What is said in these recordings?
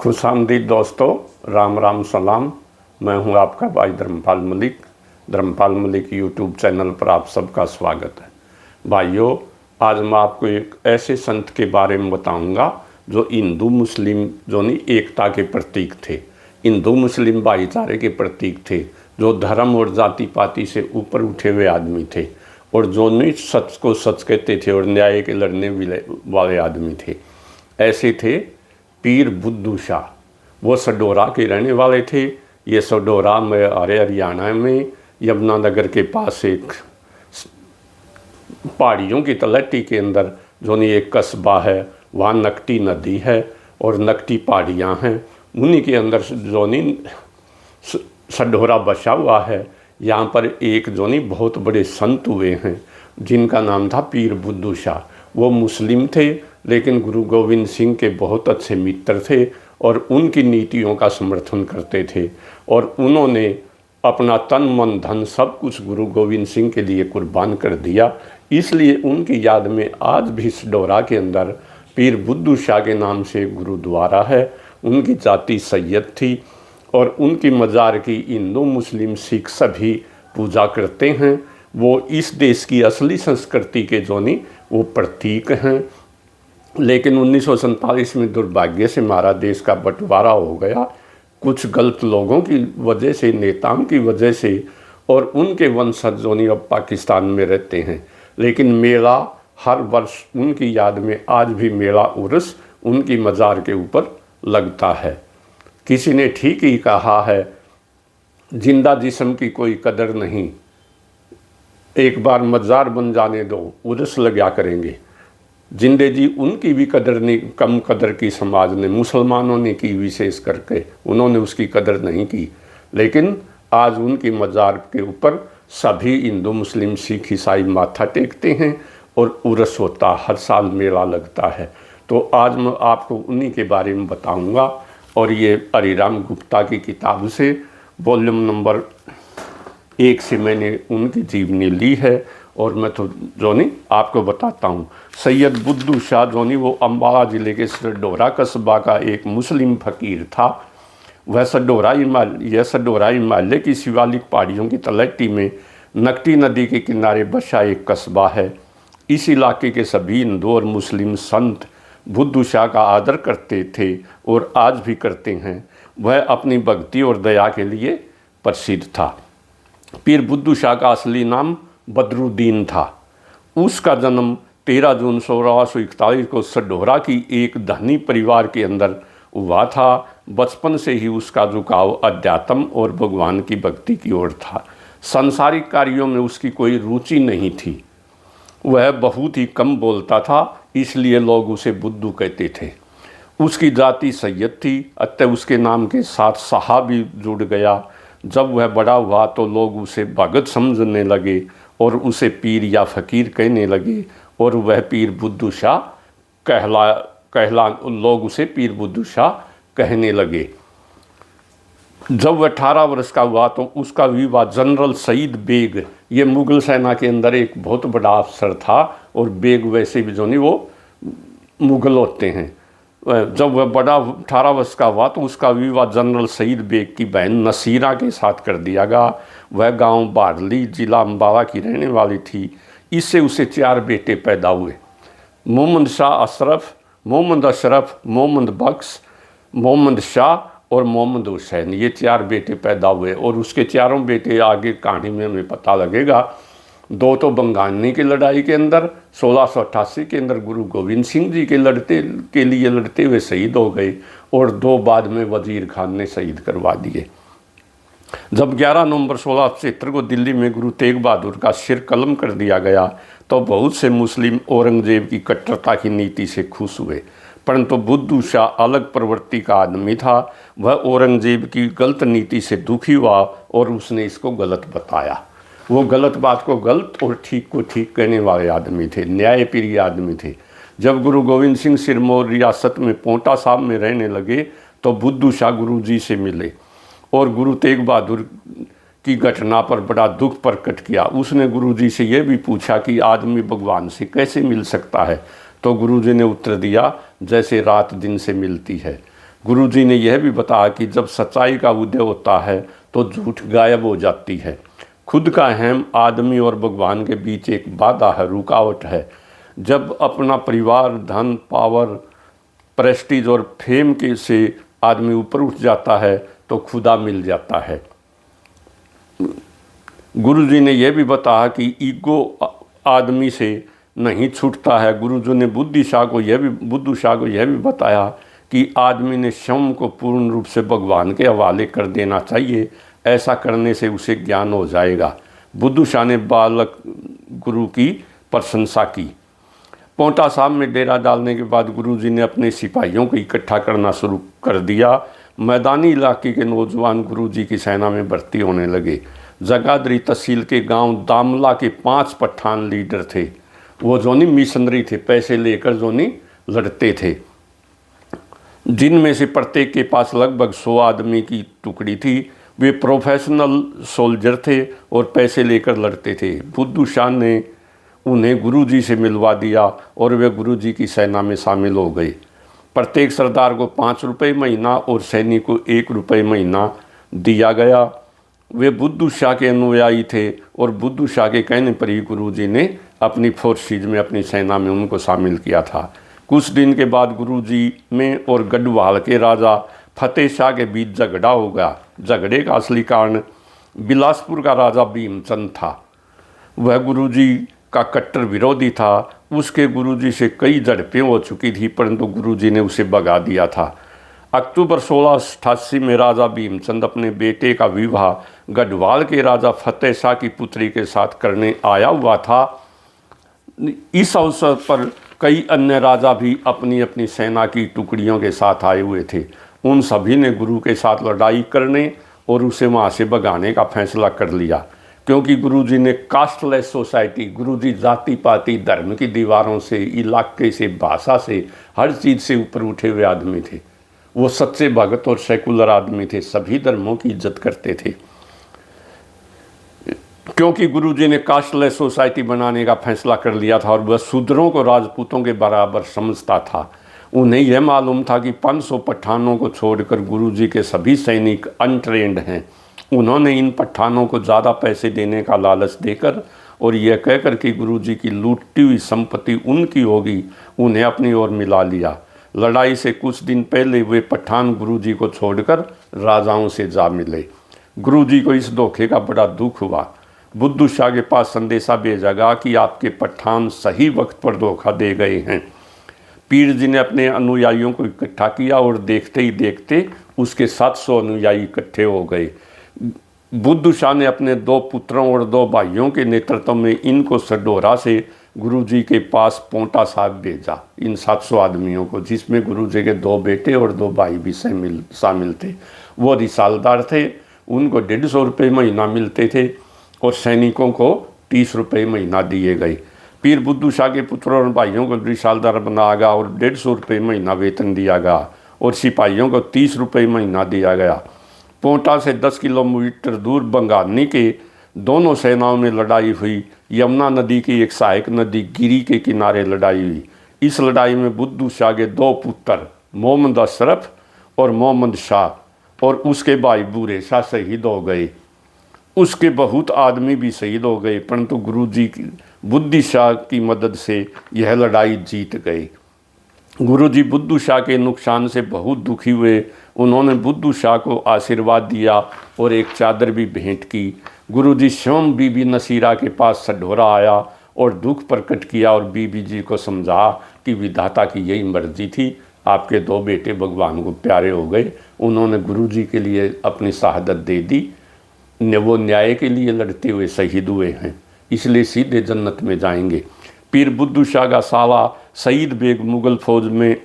खुशामदीद दोस्तों, राम राम सलाम। मैं हूं आपका भाई धर्मपाल मलिक यूट्यूब चैनल पर आप सबका स्वागत है। भाइयों, आज मैं आपको एक ऐसे संत के बारे में बताऊंगा जो हिंदू मुस्लिम एकता के प्रतीक थे, हिंदू मुस्लिम भाईचारे के प्रतीक थे, जो धर्म और जाति पाति से ऊपर उठे हुए आदमी थे और जो नहीं सच को सच कहते थे और न्याय के लड़ने वाले आदमी थे। ऐसे थे पीर बुद्धू शाह। वो सडोरा के रहने वाले थे। ये सडोरा में हरियाणा में यमुनानगर के पास एक पहाड़ियों की तलहटी के अंदर एक कस्बा है। वहाँ नकटी नदी है और नकटी पहाड़ियाँ हैं। उन्हीं के अंदर सडोरा बसा हुआ है। यहाँ पर एक बहुत बड़े संत हुए हैं जिनका नाम था पीर बुद्धू शाह। वो मुस्लिम थे लेकिन गुरु गोविंद सिंह के बहुत अच्छे मित्र थे और उनकी नीतियों का समर्थन करते थे और उन्होंने अपना तन मन धन सब कुछ गुरु गोविंद सिंह के लिए कुर्बान कर दिया। इसलिए उनकी याद में आज भी सडोरा के अंदर पीर बुद्धू शाह के नाम से गुरुद्वारा है। उनकी जाति सैयद थी और उनकी मज़ार की हिंदू मुस्लिम सिख सभी पूजा करते हैं। वो इस देश की असली संस्कृति के वो प्रतीक हैं। लेकिन 1947 में दुर्भाग्य से हमारा देश का बंटवारा हो गया, कुछ गलत लोगों की वजह से, नेताओं की वजह से, और उनके वंशज अब पाकिस्तान में रहते हैं। लेकिन मेला हर वर्ष उनकी याद में आज भी मेला उर्स उनकी मज़ार के ऊपर लगता है। किसी ने ठीक ही कहा है, जिंदा जिस्म की कोई कदर नहीं, एक बार मज़ार बन जाने दो, उर्स लगा करेंगे। जिंदे जी उनकी भी कदर नहीं, कम कदर की समाज ने, मुसलमानों ने की, विशेष करके उन्होंने उसकी कदर नहीं की। लेकिन आज उनकी मज़ार के ऊपर सभी हिंदू मुस्लिम सिख ईसाई माथा टेकते हैं और उर्स होता, हर साल मेला लगता है। तो आज मैं आपको उन्हीं के बारे में बताऊंगा और ये हरिराम गुप्ता की किताब से वॉल्यूम नंबर 1 से मैंने उनकी जीवनी ली है और मैं तो आपको बताता हूँ। सैयद बुद्धू शाह वो अम्बाला ज़िले के सडोरा कस्बा का एक मुस्लिम फ़कीर था। वह सडोरा हिमालय की शिवालिक पहाड़ियों की तलहटी में नकटी नदी के किनारे बसा एक कस्बा है। इस इलाके के सभी हिंदू और मुस्लिम संत बुद्धू शाह का आदर करते थे और आज भी करते हैं। वह अपनी भक्ति और दया के लिए प्रसिद्ध था। पीर बुद्धू शाह का असली नाम बदरुद्दीन था। उसका जन्म 13 जून 1641 को सडोरा की एक धनी परिवार के अंदर हुआ था। बचपन से ही उसका झुकाव अध्यात्म और भगवान की भक्ति की ओर था। सांसारिक कार्यों में उसकी कोई रुचि नहीं थी। वह बहुत ही कम बोलता था, इसलिए लोग उसे बुद्धू कहते थे। उसकी जाति सैयद थी, अतः उसके नाम के साथ शाह भी जुड़ गया। जब वह बड़ा हुआ तो लोग उसे भगत समझने लगे और उसे पीर या फ़कीर कहने लगे और वह पीर बुद्धू शाह लोग उसे पीर बुद्धू शाह कहने लगे। जब वह 18 वर्ष का हुआ तो उसका विवाह जनरल सईद बेग, ये मुग़ल सेना के अंदर एक बहुत बड़ा अफसर था और बेग वैसे भी वो मुग़ल होते हैं। जब वह बड़ा 18 वर्ष का हुआ तो उसका विवाह जनरल सईद बेग की बहन नसीरा के साथ कर दिया गया। वह गांव बारली, जिला अम्बाला की रहने वाली थी। इससे उसे 4 बेटे पैदा हुए। मोहम्मद अशरफ, मोहम्मद बख्श, मोहम्मद शाह और मोहम्मद हुसैन, ये 4 बेटे पैदा हुए। और उसके चारों बेटे आगे कहानी में हमें पता लगेगा। 2 तो बंगानी की लड़ाई के अंदर 1688 के अंदर गुरु गोविंद सिंह जी के लिए लड़ते हुए शहीद हो गए और 2 बाद में वजीर खान ने शहीद करवा दिए। जब 11 नवंबर 1676 को दिल्ली में गुरु तेग बहादुर का सिर कलम कर दिया गया तो बहुत से मुस्लिम औरंगजेब की कट्टरता की नीति से खुश हुए, परंतु बुद्धू शाह अलग प्रवृत्ति का आदमी था। वह औरंगजेब की गलत नीति से दुखी हुआ और उसने इसको गलत बताया। वो गलत बात को गलत और ठीक को ठीक कहने वाले आदमी थे, न्यायप्रिय आदमी थे। जब गुरु गोविंद सिंह सिरमौर रियासत में पोंटा साहब में रहने लगे तो बुद्धू शाह गुरु जी से मिले और गुरु तेग बहादुर की घटना पर बड़ा दुख प्रकट किया। उसने गुरु जी से यह भी पूछा कि आदमी भगवान से कैसे मिल सकता है, तो गुरु जी ने उत्तर दिया, जैसे रात दिन से मिलती है। गुरुजी ने यह भी बताया कि जब सच्चाई का उदय होता है तो झूठ गायब हो जाती है। खुद का अहम आदमी और भगवान के बीच एक बाधा है, रुकावट है। जब अपना परिवार, धन, पावर, प्रेस्टीज और फेम के से आदमी ऊपर उठ जाता है तो खुदा मिल जाता है। गुरुजी ने यह भी बताया कि ईगो आदमी से नहीं छूटता है। गुरुजी ने बुद्धू शाह को यह भी बताया कि आदमी ने स्वयं को पूर्ण रूप से भगवान के हवाले कर देना चाहिए। ऐसा करने से उसे ज्ञान हो जाएगा। बुद्धू शाह ने बालक गुरु की प्रशंसा की। पोंटा साहब में डेरा डालने के बाद गुरुजी ने अपने सिपाहियों को इकट्ठा करना शुरू कर दिया। मैदानी इलाके के नौजवान गुरुजी की सेना में भर्ती होने लगे। जगाधरी तहसील के गांव दामला के 5 पठान लीडर थे। वो जोनी मिशनरी थे, पैसे लेकर जोनी लड़ते थे, जिनमें से प्रत्येक के पास लगभग 100 आदमी की टुकड़ी थी। वे प्रोफेशनल सोल्जर थे और पैसे लेकर लड़ते थे। बुद्धू शाह ने उन्हें गुरुजी से मिलवा दिया और वे गुरुजी की सेना में शामिल हो गए। प्रत्येक सरदार को 5 रुपये महीना और सैनिक को 1 रुपये महीना दिया गया। वे बुद्धू शाह के अनुयायी थे और बुद्धू शाह के कहने पर ही गुरुजी ने अपनी फोर्सेज में, अपनी सेना में उनको शामिल किया था। कुछ दिन के बाद गुरुजी में और गढ़वाल के राजा फतेह शाह के बीच झगड़ा हो गया। झगड़े का असली कारण बिलासपुर का राजा भीमचंद था। वह गुरुजी का कट्टर विरोधी था। उसके गुरुजी से कई झड़पें हो चुकी थी, परंतु गुरुजी ने उसे भगा दिया था। अक्टूबर 1688 में राजा भीमचंद अपने बेटे का विवाह गढ़वाल के राजा फतेह शाह की पुत्री के साथ करने आया हुआ था। इस अवसर पर कई अन्य राजा भी अपनी अपनी सेना की टुकड़ियों के साथ आए हुए थे। उन सभी ने गुरु के साथ लड़ाई करने और उसे वहाँ से भगाने का फैसला कर लिया, क्योंकि गुरुजी ने कास्टलेस सोसाइटी, गुरुजी जाति पाति धर्म की दीवारों से, इलाके से, भाषा से, हर चीज़ से ऊपर उठे हुए आदमी थे। वो सच्चे भगत और सेकुलर आदमी थे, सभी धर्मों की इज्जत करते थे। क्योंकि गुरुजी ने कास्टलेस सोसाइटी बनाने का फैसला कर लिया था और वह शूद्रों को राजपूतों के बराबर समझता था। उन्हें यह मालूम था कि 500 पठानों को छोड़कर गुरुजी के सभी सैनिक अनट्रेंड हैं। उन्होंने इन पठानों को ज़्यादा पैसे देने का लालच देकर और यह कहकर कि गुरुजी की लूटी हुई संपत्ति उनकी होगी, उन्हें अपनी ओर मिला लिया। लड़ाई से कुछ दिन पहले वे पठान गुरुजी को छोड़कर राजाओं से जा मिले। गुरुजी को इस धोखे का बड़ा दुख हुआ। बुद्धू शाह के पास संदेशा भेजा गया कि आपके पठान सही वक्त पर धोखा दे गए हैं। पीर जी ने अपने अनुयायियों को इकट्ठा किया और देखते ही देखते उसके 700 अनुयायी इकट्ठे हो गए। बुद्धू शाह ने अपने 2 पुत्रों और 2 भाइयों के नेतृत्व में इनको सडोरा से गुरुजी के पास पोंटा साहब भेजा, इन 700 आदमियों को, जिसमें गुरुजी के 2 बेटे और 2 भाई भी शामिल थे। वो रिसालदार थे, उनको 150 रुपये महीना मिलते थे और सैनिकों को 30 रुपये महीना दिए गए। पीर बुद्धू शाह के पुत्रों और भाइयों को रिसालदार बनाया गया और 150 रुपये महीना वेतन दिया गया और सिपाहियों को 30 रुपये महीना दिया गया। पोंटा से 10 किलोमीटर दूर बंगानी के दोनों सेनाओं में लड़ाई हुई। यमुना नदी की एक सहायक नदी गिरी के किनारे लड़ाई हुई। इस लड़ाई में बुद्धू शाह के 2 पुत्र मोहम्मद अशरफ और मोहम्मद शाह और उसके भाई बूरे शाह शहीद हो गए। उसके बहुत आदमी भी शहीद हो गए, परंतु गुरुजी की बुद्धू शाह की मदद से यह लड़ाई जीत गए। गुरुजी बुद्धू शाह के नुकसान से बहुत दुखी हुए। उन्होंने बुद्धू शाह को आशीर्वाद दिया और एक चादर भी भेंट की। गुरुजी स्वयं बीबी नसीरा के पास सढौरा आया और दुख प्रकट किया और बीबी जी को समझा कि विधाता की यही मर्जी थी, आपके 2 बेटे भगवान को प्यारे हो गए। उन्होंने गुरुजी के लिए अपनी शहादत दे दी। वो न्याय के लिए लड़ते हुए शहीद हुए हैं, इसलिए सीधे जन्नत में जाएंगे। पीर बुद्धू शाह का साला सईद बेग मुग़ल फौज में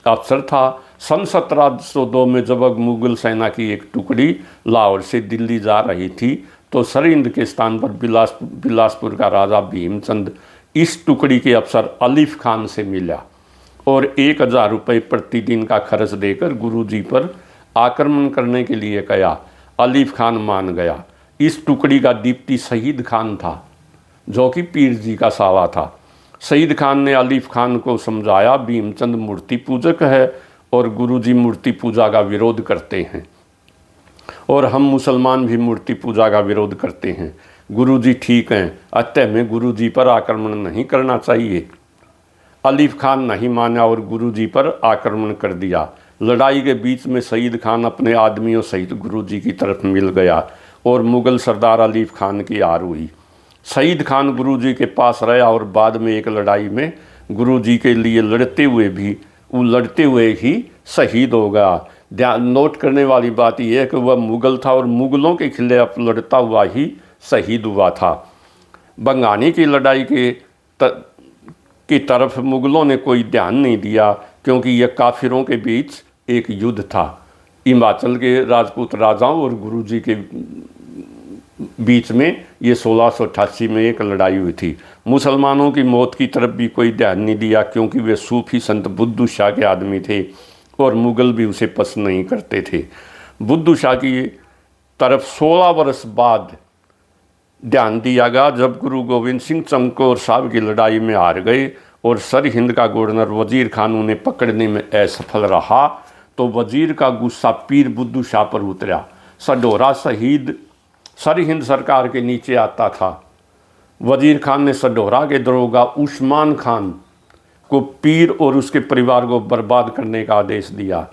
अफसर था। सन 1702 में जब मुग़ल सेना की एक टुकड़ी लाहौर से दिल्ली जा रही थी तो सरहिंद के स्थान पर बिलासपुर का राजा भीमचंद इस टुकड़ी के अफसर अलीफ खान से मिला और 1000 रुपये प्रतिदिन का खर्च देकर गुरुजी पर आक्रमण करने के लिए कहा। अलीफ खान मान गया। इस टुकड़ी का दीप्ति शहीद खान था, जो कि पीर जी का साला था। शहीद खान ने अलीफ खान को समझाया भीमचंद मूर्ति पूजक है और गुरुजी मूर्ति पूजा का विरोध करते हैं, और हम मुसलमान भी मूर्ति पूजा का विरोध करते हैं। गुरुजी ठीक हैं, अतः में गुरुजी पर आक्रमण नहीं करना चाहिए। अलीफ खान नहीं माना और गुरुजी पर आक्रमण कर दिया। लड़ाई के बीच में सईद खान अपने आदमियों सहित गुरुजी की तरफ मिल गया और मुग़ल सरदार अलीफ खान की हार हुई। सईद खान गुरुजी के पास रहा और बाद में एक लड़ाई में गुरुजी के लिए लड़ते हुए ही शहीद हो गया। ध्यान नोट करने वाली बात यह है कि वह मुग़ल था और मुग़लों के खिलाफ लड़ता हुआ ही शहीद हुआ था। बंगानी की लड़ाई की तरफ मुग़लों ने कोई ध्यान नहीं दिया, क्योंकि यह काफिरों के बीच एक युद्ध था। हिमाचल के राजपूत राजाओं और गुरुजी के बीच में ये 1688 में एक लड़ाई हुई थी। मुसलमानों की मौत की तरफ भी कोई ध्यान नहीं दिया, क्योंकि वे सूफी संत बुद्धू शाह के आदमी थे और मुग़ल भी उसे पसंद नहीं करते थे। बुद्धू शाह की तरफ 16 वर्ष बाद ध्यान दिया गया, जब गुरु गोविंद सिंह चमकौर साहब की लड़ाई में हार गए और सर हिंद का गवर्नर वजीर खान उन्हें पकड़ने में असफल रहा, तो वजीर का गुस्सा पीर बुद्धू शाह पर उतरा। सढौरा शहीद सर हिंद सरकार के नीचे आता था। वजीर खान ने सढौरा के दरोगा उस्मान खान को पीर और उसके परिवार को बर्बाद करने का आदेश दिया।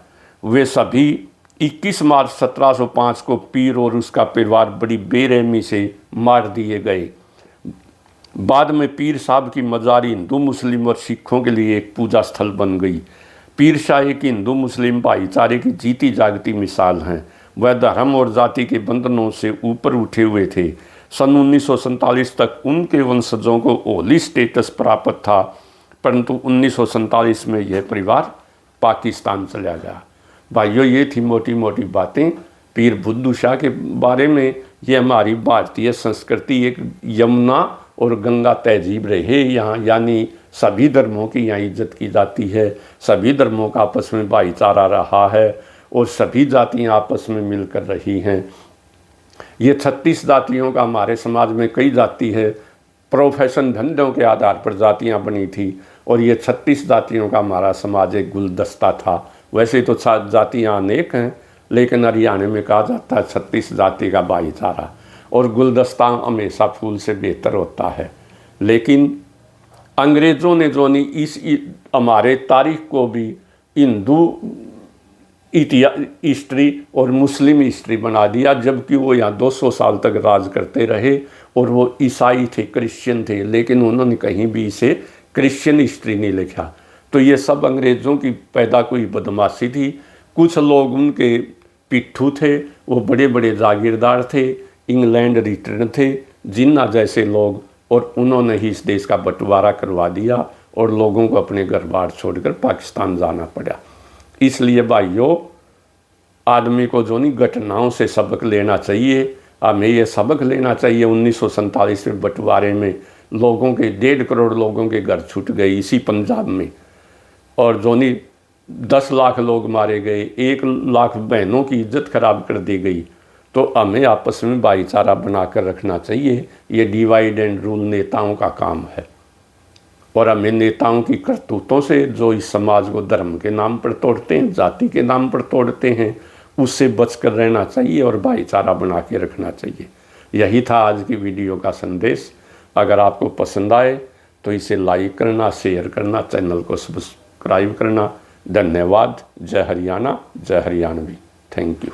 वे सभी 21 मार्च 1705 को पीर और उसका परिवार बड़ी बेरहमी से मार दिए गए। बाद में पीर साहब की मज़ारी हिंदू मुस्लिम और सिखों के लिए एक पूजा स्थल बन गई। पीर शाह एक हिंदू मुस्लिम भाईचारे की जीती जागती मिसाल हैं। वह धर्म और जाति के बंधनों से ऊपर उठे हुए थे। सन 1947 तक उनके वंशजों को होली स्टेटस प्राप्त था, परंतु 1947 में यह परिवार पाकिस्तान चला गया। भाइयों, ये थी मोटी मोटी बातें पीर बुद्धू शाह के बारे में। ये हमारी भारतीय संस्कृति एक यमुना और गंगा तहजीब रहे यहाँ, यानी सभी धर्मों की यहाँ इज्जत की जाती है, सभी धर्मों का आपस में भाईचारा रहा है और सभी जातियाँ आपस में मिलकर रही हैं। ये 36 जातियों का हमारे समाज में कई जाति है, प्रोफेशन धंधों के आधार पर जातियाँ बनी थी, और ये 36 जातियों का हमारा समाज एक गुलदस्ता था। वैसे तो जातियाँ अनेक हैं, लेकिन हरियाणा में कहा जाता है 36 जाति का भाईचारा, और गुलदस्ता हमेशा फूल से बेहतर होता है। लेकिन अंग्रेज़ों ने जो नहीं इस हमारे तारीख को भी हिंदू हिस्ट्री और मुस्लिम हिस्ट्री बना दिया, जबकि वो यहाँ 200 साल तक राज करते रहे और वो ईसाई थे, क्रिश्चियन थे, लेकिन उन्होंने कहीं भी इसे क्रिश्चियन हिस्ट्री नहीं लिखा। तो ये सब अंग्रेज़ों की पैदा कोई बदमाशी थी। कुछ लोग उनके पिट्ठू थे, वो बड़े बड़े जागीरदार थे, इंग्लैंड रिटर्न थे, जिन्ना जैसे लोग, और उन्होंने ही इस देश का बंटवारा करवा दिया और लोगों को अपने घर बार छोड़कर पाकिस्तान जाना पड़ा। इसलिए भाइयों, आदमी को जो नहीं घटनाओं से सबक लेना चाहिए। हमें ये सबक लेना चाहिए। 1947 में बंटवारे में लोगों के 1.5 करोड़ लोगों के घर छूट गए इसी पंजाब में, और जो नहीं 10 लाख लोग मारे गए, 1 लाख बहनों की इज्जत खराब कर दी गई। तो हमें आपस में भाईचारा बनाकर रखना चाहिए। ये डिवाइड एंड रूल नेताओं का काम है, और हमें नेताओं की करतूतों से, जो इस समाज को धर्म के नाम पर तोड़ते हैं, जाति के नाम पर तोड़ते हैं, उससे बचकर रहना चाहिए और भाईचारा बना के रखना चाहिए। यही था आज की वीडियो का संदेश। अगर आपको पसंद आए तो इसे लाइक करना, शेयर करना, चैनल को सब्सक्राइब करना। धन्यवाद। जय हरियाणा, जय हरियाणवी। Thank you.